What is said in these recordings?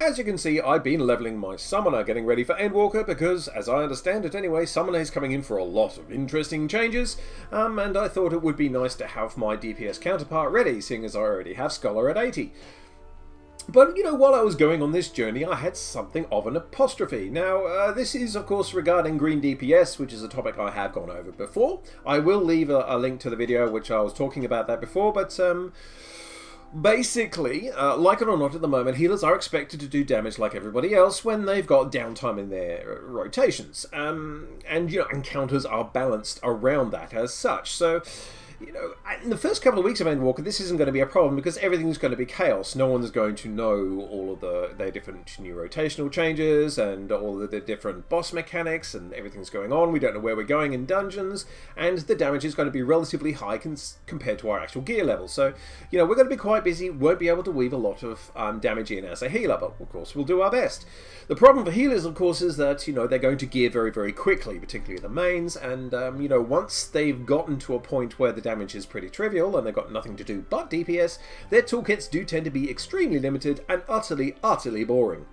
As you can see, I've been leveling my Summoner, getting ready for Endwalker, because, as I understand it anyway, Summoner is coming in for a lot of interesting changes, and I thought it would be nice to have my DPS counterpart ready, seeing as I already have Scholar at 80. But, while I was going on this journey, I had something of an apostrophe. Now, this is, of course, regarding green DPS, which is a topic I have gone over before. I will leave a link to the video, which I was talking about that before, but, basically, like it or not at the moment, healers are expected to do damage like everybody else when they've got downtime in their rotations. And encounters are balanced around that as such. So, in the first couple of weeks of Endwalker, this isn't going to be a problem because everything's going to be chaos. No one's going to know all of their different new rotational changes and all of the different boss mechanics and everything's going on. We don't know where we're going in dungeons, and the damage is going to be relatively high compared to our actual gear level. So, we're going to be quite busy, won't be able to weave a lot of damage in as a healer, but of course we'll do our best. The problem for healers, of course, is that, they're going to gear very, very quickly, particularly the mains, and, once they've gotten to a point where the damage is pretty trivial and they've got nothing to do but DPS, their toolkits do tend to be extremely limited and utterly, utterly boring.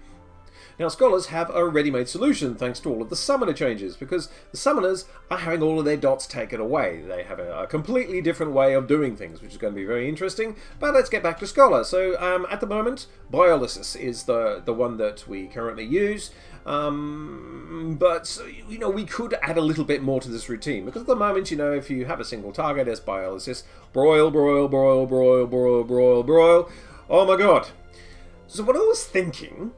Now, Scholars have a ready-made solution thanks to all of the Summoner changes, because the Summoners are having all of their dots taken away. They have a completely different way of doing things, which is going to be very interesting, but let's get back to Scholar. So, at the moment, Biolysis is the one that we currently use, but, we could add a little bit more to this routine, because at the moment, if you have a single target as Biolysis, broil, broil, broil, broil, broil, broil, broil, oh my god. So what I was thinking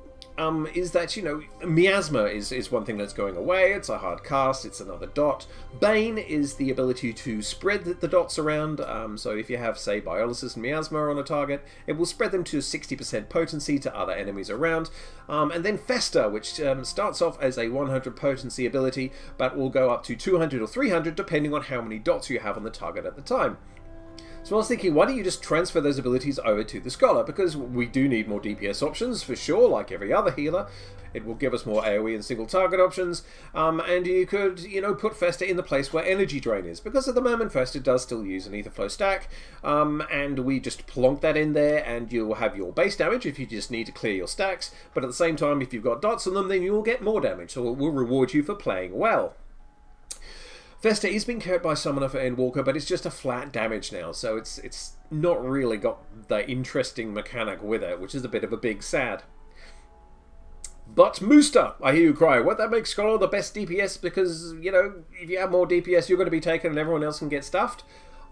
is that, Miasma is one thing that's going away. It's a hard cast, it's another dot. Bane is the ability to spread the dots around, so if you have, say, Biolysis and Miasma on a target, it will spread them to 60% potency to other enemies around. And then Fester, which starts off as a 100 potency ability, but will go up to 200 or 300 depending on how many dots you have on the target at the time. So I was thinking, why don't you just transfer those abilities over to the Scholar, because we do need more DPS options, for sure, like every other healer. It will give us more AoE and single target options, and you could, put Fester in the place where Energy Drain is, because at the moment Fester does still use an Aetherflow stack, and we just plonk that in there, and you'll have your base damage if you just need to clear your stacks, but at the same time, if you've got dots on them, then you will get more damage, so it will reward you for playing well. Fester is being kept by Summoner for Endwalker, but it's just a flat damage now, so it's not really got the interesting mechanic with it, which is a bit of a big sad. But Mooster, I hear you cry, what, that makes Scholar the best DPS because, if you have more DPS you're going to be taken and everyone else can get stuffed?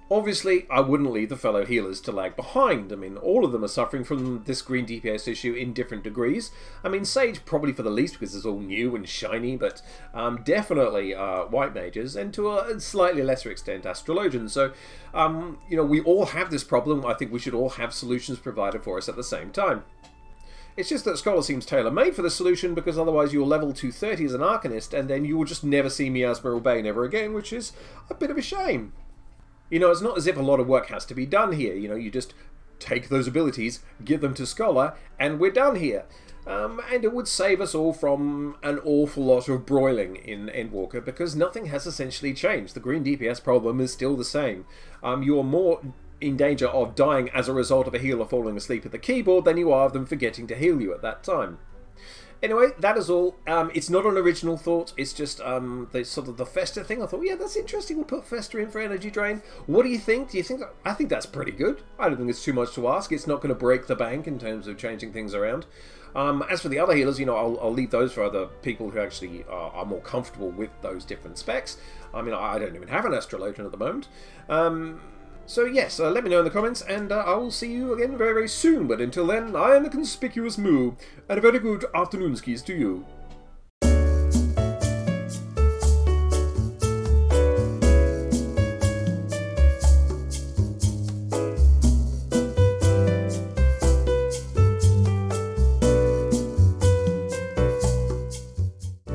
Obviously, I wouldn't leave the fellow healers to lag behind. I mean, all of them are suffering from this green DPS issue in different degrees. I mean, Sage probably for the least because it's all new and shiny, but definitely White Mages, and to a slightly lesser extent Astrologians. So, we all have this problem. I think we should all have solutions provided for us at the same time. It's just that Scholar seems tailor-made for the solution, because otherwise you'll level to 30 as an Arcanist, and then you will just never see Miasma or Bane ever again, which is a bit of a shame. It's not as if a lot of work has to be done here. You just take those abilities, give them to Scholar, and we're done here. And it would save us all from an awful lot of broiling in Endwalker, because nothing has essentially changed. The green DPS problem is still the same. You're more in danger of dying as a result of a healer falling asleep at the keyboard than you are of them forgetting to heal you at that time. Anyway, that is all. It's not an original thought, it's just the Fester thing. I thought, yeah, that's interesting, we'll put Fester in for Energy Drain. What do you think? I think that's pretty good. I don't think it's too much to ask. It's not going to break the bank in terms of changing things around. As for the other healers, I'll leave those for other people who actually are more comfortable with those different specs. I mean, I don't even have an Astrologian at the moment. So yes, let me know in the comments, and I will see you again very, very soon. But until then, I am the Conspicuous Moo, and a very good afternoon skis to you.